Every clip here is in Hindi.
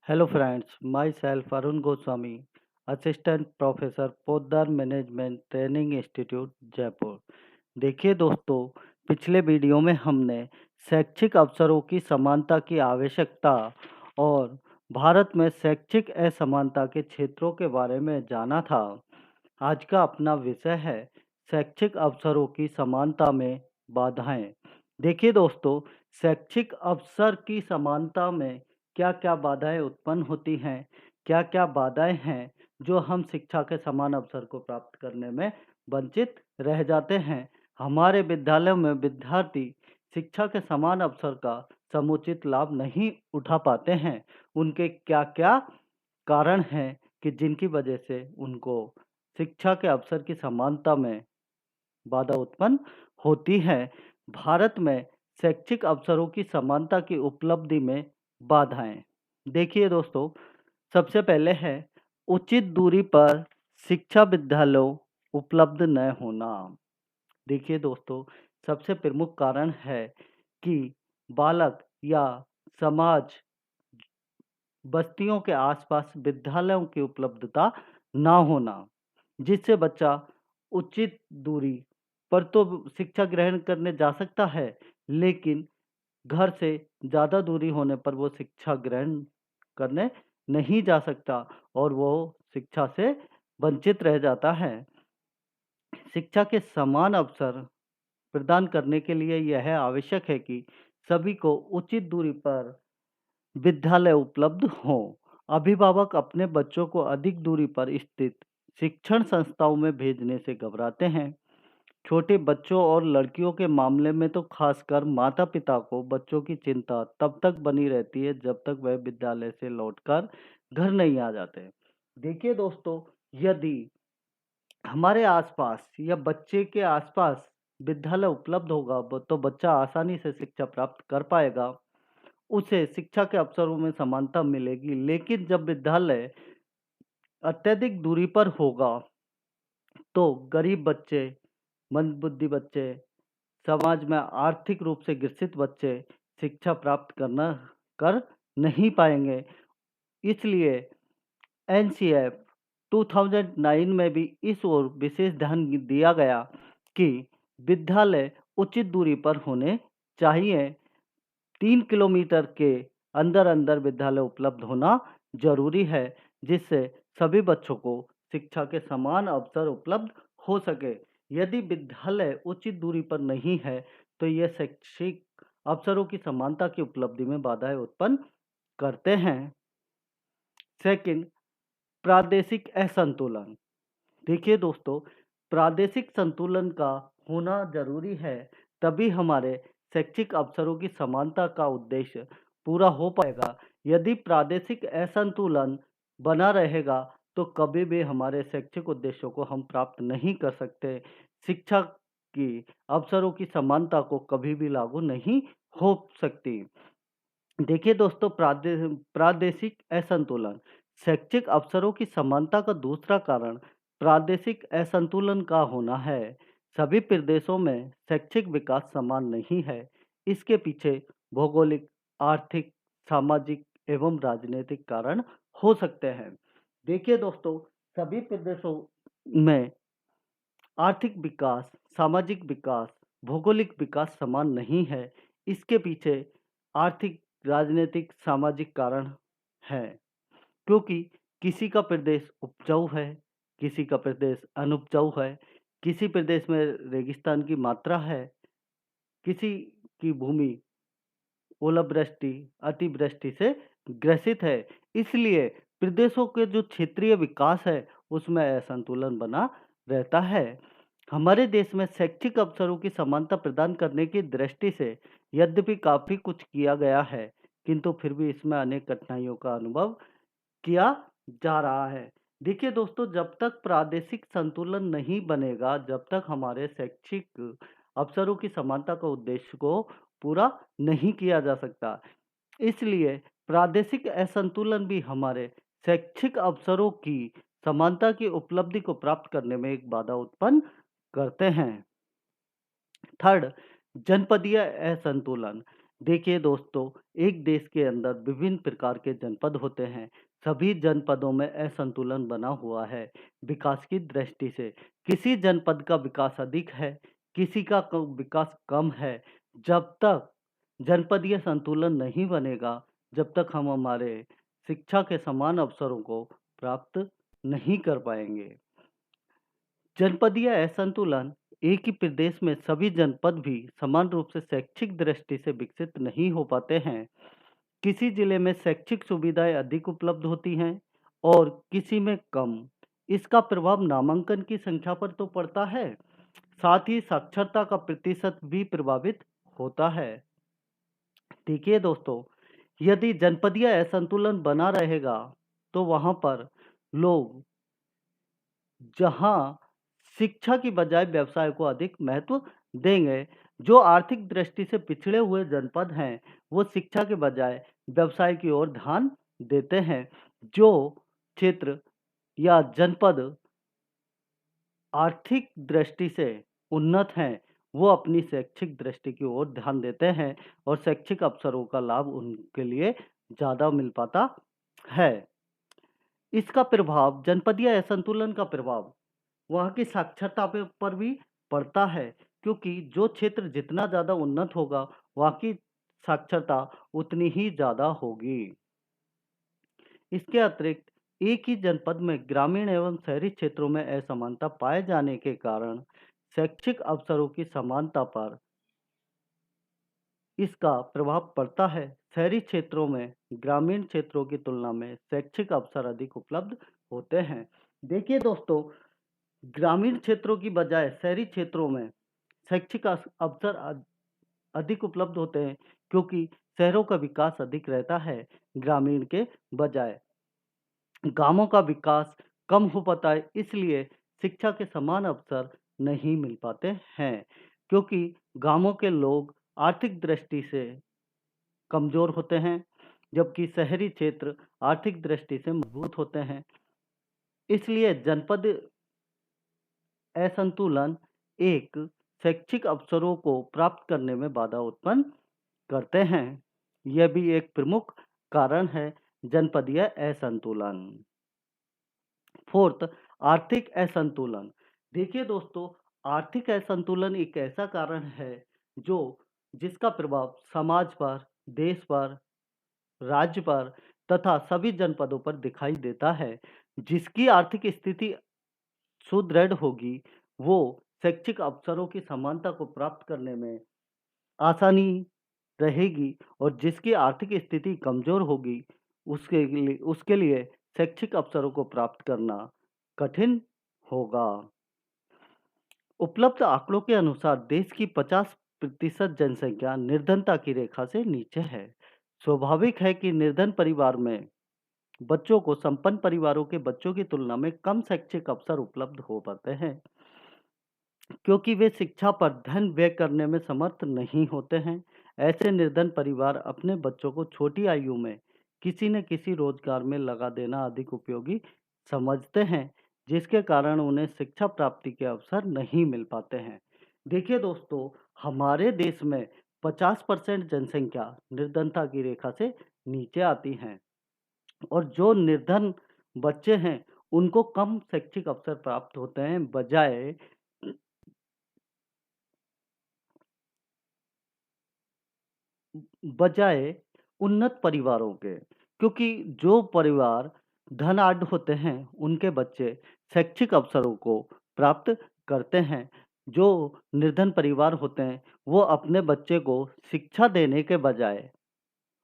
Hello friends, myself Arun Goswami, Assistant Professor Poddar management training institute Jaipur. देखिए दोस्तों, पिछले वीडियो में हमने शैक्षिक अवसरों की समानता की आवश्यकता और भारत में शैक्षिक असमानता के क्षेत्रों के बारे में जाना था। आज का अपना विषय है शैक्षिक अवसरों की समानता में बाधाएं। देखिए दोस्तों, शैक्षिक अवसर की समानता में क्या-क्या बाधाएं उत्पन्न होती हैं, क्या-क्या बाधाएं हैं जो हम शिक्षा के समान अवसर को प्राप्त करने में वंचित रह जाते हैं। हमारे विद्यालयों में विद्यार्थी शिक्षा के समान अवसर का समुचित लाभ नहीं उठा पाते हैं। उनके क्या-क्या कारण हैं कि जिनकी वजह से उनको शिक्षा के अवसर की समानता में बाधा उत्पन्न होती है। भारत में शैक्षिक अवसरों की समानता की उपलब्धि में बाधाएं। देखिए दोस्तों, सबसे पहले है उचित दूरी पर शिक्षा विद्यालयों उपलब्ध न होना। देखिए दोस्तों, सबसे प्रमुख कारण है कि बालक या समाज बस्तियों के आसपास विद्यालयों की उपलब्धता ना होना, जिससे बच्चा उचित दूरी पर तो शिक्षा ग्रहण करने जा सकता है, लेकिन घर से ज़्यादा दूरी होने पर वो शिक्षा ग्रहण करने नहीं जा सकता और वो शिक्षा से वंचित रह जाता है। शिक्षा के समान अवसर प्रदान करने के लिए यह आवश्यक है कि सभी को उचित दूरी पर विद्यालय उपलब्ध हों। अभिभावक अपने बच्चों को अधिक दूरी पर स्थित शिक्षण संस्थाओं में भेजने से घबराते हैं। छोटे बच्चों और लड़कियों के मामले में तो खासकर माता-पिता को बच्चों की चिंता तब तक बनी रहती है जब तक वह विद्यालय से लौटकर घर नहीं आ जाते। देखिए दोस्तों, यदि हमारे आसपास या बच्चे के आसपास विद्यालय उपलब्ध होगा तो बच्चा आसानी से शिक्षा प्राप्त कर पाएगा। उसे शिक्षा के अवसरों में समानता मिलेगी, लेकिन जब विद्यालय अत्यधिक दूरी पर होगा तो गरीब बच्चे, मंदबुद्धि बच्चे, समाज में आर्थिक रूप से ग्रसित बच्चे शिक्षा प्राप्त कर नहीं पाएंगे। इसलिए एनसीएफ 2009 में भी इस ओर विशेष ध्यान दिया गया कि विद्यालय उचित दूरी पर होने चाहिए। 3 किलोमीटर के अंदर-अंदर विद्यालय उपलब्ध होना ज़रूरी है, जिससे सभी बच्चों को शिक्षा के समान अवसर उपलब्ध हो सके। यदि विद्यालय उचित दूरी पर नहीं है, तो यह शैक्षिक अवसरों की समानता की उपलब्धि में बाधाएँ उत्पन्न करते हैं। सेकंड, प्रादेशिक असंतुलन। देखिए दोस्तों, प्रादेशिक संतुलन का होना ज़रूरी है, तभी हमारे शैक्षिक अवसरों की समानता का उद्देश्य पूरा हो पाएगा। यदि प्रादेशिक असंतुलन बना रहेगा, तो कभी भी हमारे शैक्षिक उद्देश्यों को हम प्राप्त नहीं कर सकते। शिक्षा की अवसरों की समानता को कभी भी लागू नहीं हो सकती। देखिए दोस्तों, प्रादेशिक असंतुलन शैक्षिक अवसरों की समानता का दूसरा कारण प्रादेशिक असंतुलन का होना है। सभी प्रदेशों में शैक्षिक विकास समान नहीं है। इसके पीछे भौगोलिक, आर्थिक, सामाजिक एवं राजनीतिक कारण हो सकते हैं। देखिए दोस्तों, सभी प्रदेशों में आर्थिक विकास, सामाजिक विकास, भौगोलिक विकास समान नहीं है। इसके पीछे आर्थिक, राजनीतिक, सामाजिक कारण हैं। क्योंकि किसी का प्रदेश उपजाऊ है, किसी का प्रदेश अनुपजाऊ है, किसी प्रदेश में रेगिस्तान की मात्रा है, किसी की भूमि ओलावृष्टि, अतिवृष्टि से ग्रसित है। इसलिए प्रदेशों के जो क्षेत्रीय विकास है, उसमें असंतुलन बना रहता है। हमारे देश में शैक्षिक अवसरों की समानता प्रदान करने की दृष्टि से यद्यपि काफ़ी कुछ किया गया है, किंतु फिर भी इसमें अनेक कठिनाइयों का अनुभव किया जा रहा है। देखिए दोस्तों, जब तक प्रादेशिक संतुलन नहीं बनेगा, जब तक हमारे शैक्षिक अवसरों की समानता का उद्देश्य को पूरा नहीं किया जा सकता। इसलिए प्रादेशिक असंतुलन भी हमारे शैक्षिक अवसरों की समानता की उपलब्धि को प्राप्त करने में एक बाधा उत्पन्न करते हैं। थर्ड, जनपदीय असंतुलन। देखिए दोस्तों, एक देश के अंदर विभिन्न प्रकार के जनपद होते हैं। सभी जनपदों में असंतुलन बना हुआ है विकास की दृष्टि से। किसी जनपद का विकास अधिक है, किसी का विकास कम है। जब तक जनपदीय संतुलन नहीं बनेगा, जब तक हम हमारे शिक्षा के समान अवसरों को प्राप्त नहीं कर पाएंगे। जनपदीय असंतुलन एक ही प्रदेश में सभी जनपद भी समान रूप से शैक्षिक दृष्टि से विकसित नहीं हो पाते हैं। किसी जिले में शैक्षिक सुविधाएं अधिक उपलब्ध होती हैं और किसी में कम। इसका प्रभाव नामांकन की संख्या पर तो पड़ता है, साथ ही साक्षरता का प्रतिशत भी प्रभावित होता है। देखिए दोस्तों, यदि जनपदीय असंतुलन बना रहेगा तो वहां पर लोग जहां शिक्षा की बजाय व्यवसाय को अधिक महत्व देंगे। जो आर्थिक दृष्टि से पिछड़े हुए जनपद हैं, वो शिक्षा के बजाय व्यवसाय की ओर ध्यान देते हैं। जो क्षेत्र या जनपद आर्थिक दृष्टि से उन्नत हैं, वो अपनी शैक्षिक दृष्टि की ओर ध्यान देते हैं और शैक्षिक अवसरों का लाभ उनके लिए ज़्यादा मिल पाता है। इसका प्रभाव, जनपदीय असंतुलन का प्रभाव वहाँ की साक्षरता पर भी पड़ता है, क्योंकि जो क्षेत्र जितना ज़्यादा उन्नत होगा, वहाँ की साक्षरता उतनी ही ज़्यादा होगी। इसके अतिरिक्त एक ही जनपद में ग्रामीण एवं शहरी क्षेत्रों में असमानता पाए जाने के कारण शैक्षिक अवसरों की समानता पर इसका प्रभाव पड़ता है। शहरी क्षेत्रों में ग्रामीण क्षेत्रों की तुलना में शैक्षिक अवसर अधिक उपलब्ध होते हैं। देखिए दोस्तों, ग्रामीण क्षेत्रों की बजाय शहरी क्षेत्रों में शैक्षिक अवसर अधिक उपलब्ध होते हैं, क्योंकि शहरों का विकास अधिक रहता है ग्रामीण के बजाय। गांवों का विकास कम हो पाता है, इसलिए शिक्षा के समान अवसर नहीं मिल पाते हैं, क्योंकि गांवों के लोग आर्थिक दृष्टि से कमजोर होते हैं, जबकि शहरी क्षेत्र आर्थिक दृष्टि से मजबूत होते हैं। इसलिए जनपद असंतुलन एक शैक्षिक अवसरों को प्राप्त करने में बाधा उत्पन्न करते हैं। यह भी एक प्रमुख कारण है जनपदीय असंतुलन। फोर्थ, आर्थिक असंतुलन। देखिए दोस्तों, आर्थिक असंतुलन एक ऐसा कारण है जो जिसका प्रभाव समाज पर, देश पर, राज्य पर तथा सभी जनपदों पर दिखाई देता है। जिसकी आर्थिक स्थिति सुदृढ़ होगी, वो शैक्षिक अवसरों की समानता को प्राप्त करने में आसानी रहेगी, और जिसकी आर्थिक स्थिति कमजोर होगी, उसके लिए शैक्षिक अवसरों को प्राप्त करना कठिन होगा। उपलब्ध आंकड़ों के अनुसार देश की 50% जनसंख्या निर्धनता की रेखा से नीचे है। स्वाभाविक है कि निर्धन परिवार में बच्चों को संपन्न परिवारों के बच्चों की तुलना में कम शैक्षिक अवसर उपलब्ध हो पाते हैं, क्योंकि वे शिक्षा पर धन व्यय करने में समर्थ नहीं होते हैं। ऐसे निर्धन परिवार अपने बच्चों को छोटी आयु में किसी न किसी रोजगार में लगा देना अधिक उपयोगी समझते हैं, जिसके कारण उन्हें शिक्षा प्राप्ति के अवसर नहीं मिल पाते हैं। देखिए दोस्तों, हमारे देश में 50% जनसंख्या निर्धनता की रेखा से नीचे आती हैं, और जो निर्धन बच्चे हैं, उनको कम शैक्षिक अवसर प्राप्त होते हैं बजाय उन्नत परिवारों के, क्योंकि जो परिवार धनाढ्य होते हैं, उनके बच्चे शैक्षिक अवसरों को प्राप्त करते हैं। जो निर्धन परिवार होते हैं, वो अपने बच्चे को शिक्षा देने के बजाय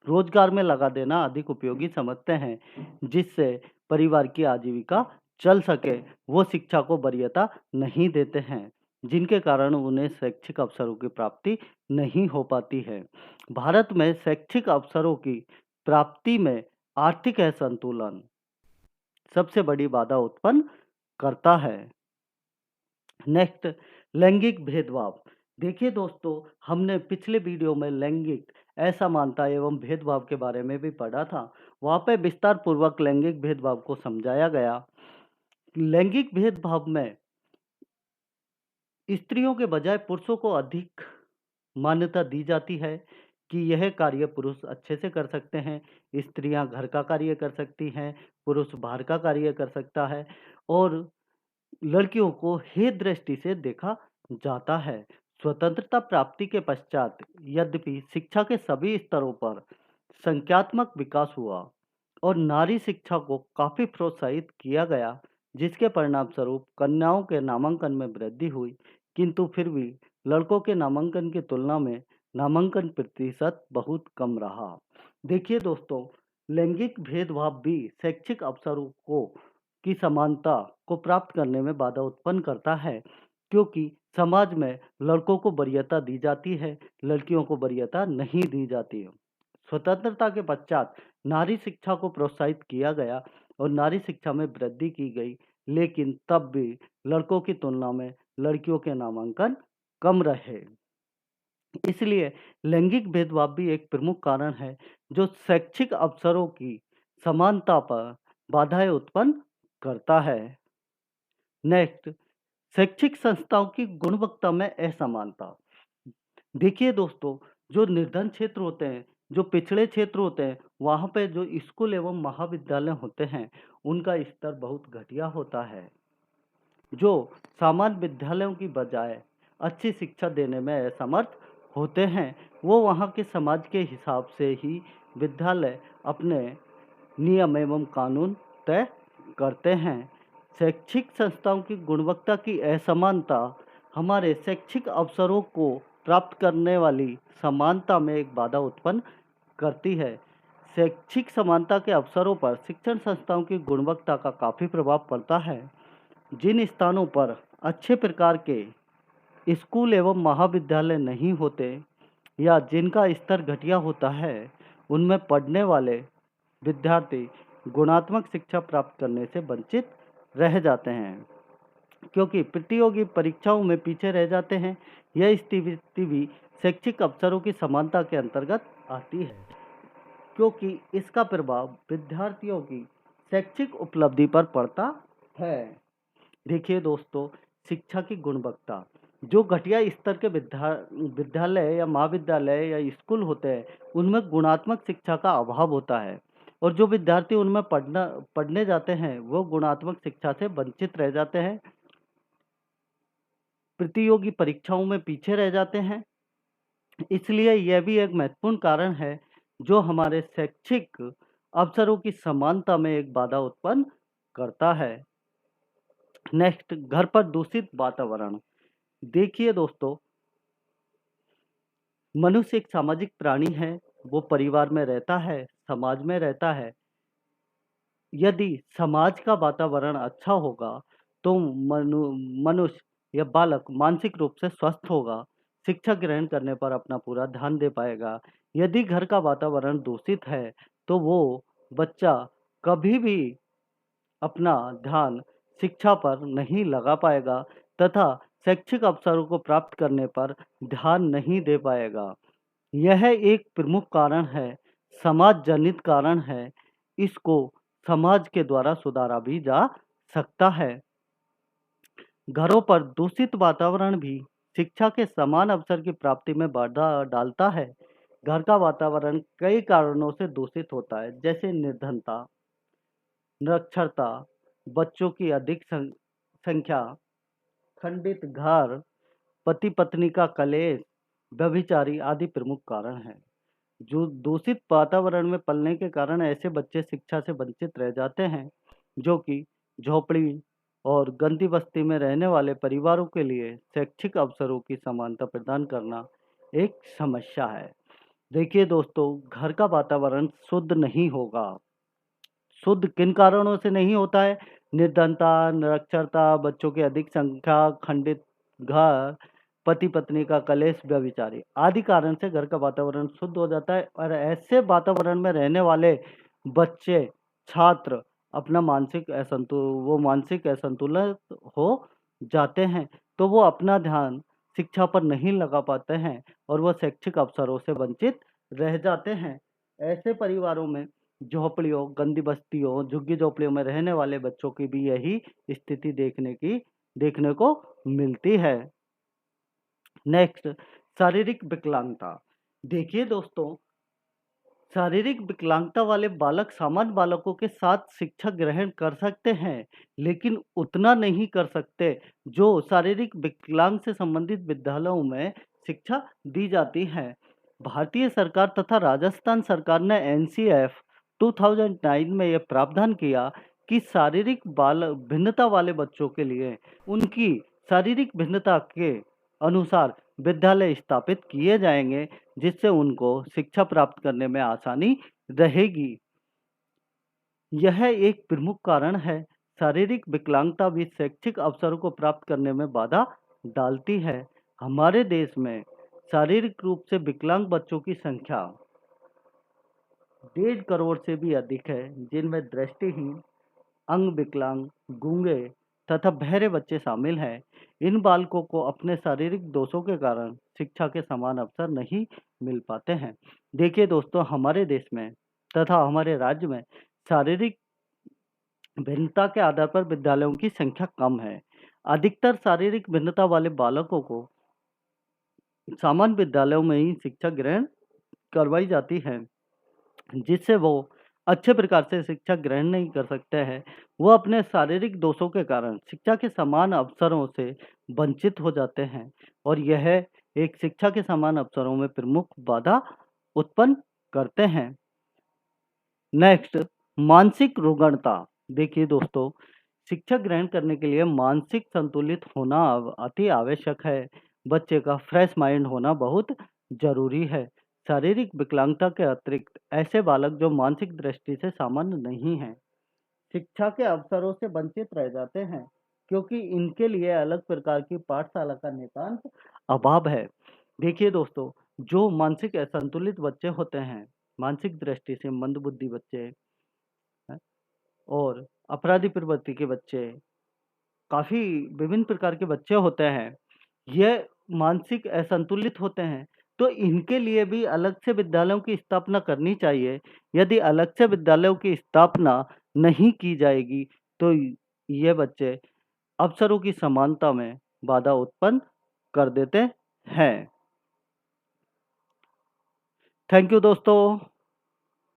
रोजगार में लगा देना अधिक उपयोगी समझते हैं, जिससे परिवार की आजीविका चल सके। वो शिक्षा को वरीयता नहीं देते हैं, जिनके कारण उन्हें शैक्षिक अवसरों की प्राप्ति नहीं हो पाती है। भारत में शैक्षिक अवसरों की प्राप्ति में आर्थिक असंतुलन सबसे बड़ी बाधा उत्पन्न करता है। नेक्स्ट, लैंगिक भेदभाव। देखिए दोस्तों, हमने पिछले वीडियो में लैंगिक असमानता एवं भेदभाव के बारे में भी पढ़ा था। वहाँ पे विस्तार पूर्वक लैंगिक भेदभाव को समझाया गया। लैंगिक भेदभाव में स्त्रियों के बजाय पुरुषों को अधिक मान्यता दी जाती है। कि यह कार्य पुरुष अच्छे से कर सकते हैं, स्त्रियां घर का कार्य कर सकती हैं, पुरुष बाहर का कार्य कर सकता है और लड़कियों को हे दृष्टि से देखा जाता है। स्वतंत्रता प्राप्ति के पश्चात यद्यपि शिक्षा के सभी स्तरों पर संख्यात्मक विकास हुआ और नारी शिक्षा को काफी प्रोत्साहित किया गया, जिसके परिणाम स्वरूप कन्याओं के नामांकन में वृद्धि हुई, किंतु फिर भी लड़कों के नामांकन की तुलना में नामांकन प्रतिशत बहुत कम रहा। देखिए दोस्तों, लैंगिक भेदभाव भी शैक्षिक अवसरों को की समानता को प्राप्त करने में बाधा उत्पन्न करता है, क्योंकि समाज में लड़कों को वरीयता दी जाती है, लड़कियों को वरीयता नहीं दी जाती है। स्वतंत्रता के पश्चात नारी शिक्षा को प्रोत्साहित किया गया और नारी शिक्षा में वृद्धि की गई, लेकिन तब भी लड़कों की तुलना में लड़कियों के नामांकन कम रहे। इसलिए लैंगिक भेदभाव भी एक प्रमुख कारण है जो शैक्षिक अवसरों की समानता पर बाधाएं उत्पन्न करता है। नेक्स्ट, शैक्षिक संस्थाओं की गुणवत्ता में असमानता। देखिए दोस्तों, जो निर्धन क्षेत्र होते हैं, जो पिछड़े क्षेत्र होते हैं, वहाँ पे जो स्कूल एवं महाविद्यालय होते हैं, उनका स्तर बहुत घटिया होता है, जो सामान्य विद्यालयों की बजाय अच्छी शिक्षा देने में असमर्थ होते हैं। वो वहाँ के समाज के हिसाब से ही विद्यालय अपने नियम एवं कानून तय करते हैं। शैक्षिक संस्थाओं की गुणवत्ता की असमानता हमारे शैक्षिक अवसरों को प्राप्त करने वाली समानता में एक बाधा उत्पन्न करती है। शैक्षिक समानता के अवसरों पर शिक्षण संस्थाओं की गुणवत्ता का काफ़ी प्रभाव पड़ता है। जिन स्थानों पर अच्छे प्रकार के स्कूल एवं महाविद्यालय नहीं होते या जिनका स्तर घटिया होता है, उनमें पढ़ने वाले विद्यार्थी गुणात्मक शिक्षा प्राप्त करने से वंचित रह जाते हैं, क्योंकि प्रतियोगी परीक्षाओं में पीछे रह जाते हैं। यह स्थिति भी शैक्षिक अवसरों की समानता के अंतर्गत आती है, क्योंकि इसका प्रभाव विद्यार्थियों की शैक्षिक उपलब्धि पर पड़ता है। देखिए दोस्तों, शिक्षा की गुणवत्ता, जो घटिया स्तर के विद्यालय या महाविद्यालय या स्कूल होते हैं, उनमें गुणात्मक शिक्षा का अभाव होता है और जो विद्यार्थी उनमें पढ़ने जाते हैं, वो गुणात्मक शिक्षा से वंचित रह जाते हैं, प्रतियोगी परीक्षाओं में पीछे रह जाते हैं। इसलिए यह भी एक महत्वपूर्ण कारण है जो हमारे शैक्षिक अवसरों की समानता में एक बाधा उत्पन्न करता है। नेक्स्ट, घर पर दूषित वातावरण। देखिए दोस्तों, मनुष्य एक सामाजिक प्राणी है, वो परिवार में रहता है, समाज में रहता है। यदि समाज का वातावरण अच्छा होगा तो मनुष्य या बालक मानसिक रूप से स्वस्थ होगा, शिक्षा ग्रहण करने पर अपना पूरा ध्यान दे पाएगा। यदि घर का वातावरण दूषित है तो वो बच्चा कभी भी अपना ध्यान शिक्षा पर नहीं लगा पाएगा तथा शैक्षिक अवसरों को प्राप्त करने पर ध्यान नहीं दे पाएगा। यह एक प्रमुख कारण है, समाज जनित कारण है। इसको समाज के द्वारा सुधारा भी जा सकता है। घरों पर दूषित वातावरण भी शिक्षा के समान अवसर की प्राप्ति में बाधा डालता है। घर का वातावरण कई कारणों से दूषित होता है, जैसे निर्धनता, निरक्षरता, बच्चों की अधिक संख्या, खंडित घर, पति पत्नी का कलेश, व्यभिचारी आदि प्रमुख कारण हैं। जो दूषित वातावरण में पलने के कारण ऐसे बच्चे शिक्षा से वंचित रह जाते हैं, जो कि झोपड़ी और गंदी बस्ती में रहने वाले परिवारों के लिए शैक्षिक अवसरों की समानता प्रदान करना एक समस्या है। देखिए दोस्तों, घर का वातावरण शुद्ध नहीं होगा। शुद्ध किन कारणों से नहीं होता है? निर्धनता, निरक्षरता, बच्चों की अधिक संख्या, खंडित घर, पति पत्नी का कलेश, व्यभिचारी आदि कारण से घर का वातावरण शुद्ध हो जाता है और ऐसे वातावरण में रहने वाले बच्चे, छात्र अपना मानसिक असंतुलित हो जाते हैं, तो वो अपना ध्यान शिक्षा पर नहीं लगा पाते हैं और वो शैक्षिक अवसरों से वंचित रह जाते हैं। ऐसे परिवारों में झोपड़ियों, गंदी बस्तियों, झुग्गी झोपड़ियों में रहने वाले बच्चों की भी यही स्थिति देखने को मिलती है। नेक्स्ट, शारीरिक विकलांगता। देखिए दोस्तों, शारीरिक विकलांगता वाले बालक सामान्य बालकों के साथ शिक्षा ग्रहण कर सकते हैं, लेकिन उतना नहीं कर सकते जो शारीरिक विकलांग से संबंधित विद्यालयों में शिक्षा दी जाती है। भारतीय सरकार तथा राजस्थान सरकार ने एनसीएफ 2009 में यह प्रावधान किया कि शारीरिक बाल भिन्नता वाले बच्चों के लिए उनकी शारीरिक भिन्नता के अनुसार विद्यालय स्थापित किए जाएंगे, जिससे उनको शिक्षा प्राप्त करने में आसानी रहेगी। यह एक प्रमुख कारण है। शारीरिक विकलांगता भी शैक्षिक अवसरों को प्राप्त करने में बाधा डालती है। हमारे देश में शारीरिक रूप से विकलांग बच्चों की संख्या 1.5 करोड़ से भी अधिक है, जिनमें दृष्टिहीन, अंग विकलांग, गूंगे तथा बहरे बच्चे शामिल हैं। इन बालकों को अपने शारीरिक दोषों के कारण शिक्षा के समान अवसर नहीं मिल पाते हैं। देखिए दोस्तों, हमारे देश में तथा हमारे राज्य में शारीरिक भिन्नता के आधार पर विद्यालयों की संख्या कम है। अधिकतर शारीरिक भिन्नता वाले बालकों को सामान्य विद्यालयों में ही शिक्षा ग्रहण करवाई जाती है, जिससे वो अच्छे प्रकार से शिक्षा ग्रहण नहीं कर सकते हैं। वो अपने शारीरिक दोषों के कारण शिक्षा के समान अवसरों से वंचित हो जाते हैं, और यह एक शिक्षा के समान अवसरों में प्रमुख बाधा उत्पन्न करते हैं। नेक्स्ट, मानसिक रुग्णता। देखिए दोस्तों, शिक्षा ग्रहण करने के लिए मानसिक संतुलित होना अति आवश्यक है। बच्चे का फ्रेश माइंड होना बहुत जरूरी है। शारीरिक विकलांगता के अतिरिक्त ऐसे बालक जो मानसिक दृष्टि से सामान्य नहीं हैं, शिक्षा के अवसरों से वंचित रह जाते हैं, क्योंकि इनके लिए अलग प्रकार की पाठशाला का नितांत अभाव है। देखिए दोस्तों, जो मानसिक असंतुलित बच्चे होते हैं, मानसिक दृष्टि से मंदबुद्धि बच्चे हैं, और अपराधी प्रवृत्ति के बच्चे, काफ़ी विभिन्न प्रकार के बच्चे होते हैं, ये मानसिक असंतुलित होते हैं, तो इनके लिए भी अलग से विद्यालयों की स्थापना करनी चाहिए। यदि अलग से विद्यालयों की स्थापना नहीं की जाएगी, तो ये बच्चे अवसरों की समानता में बाधा उत्पन्न कर देते हैं। थैंक यू दोस्तों।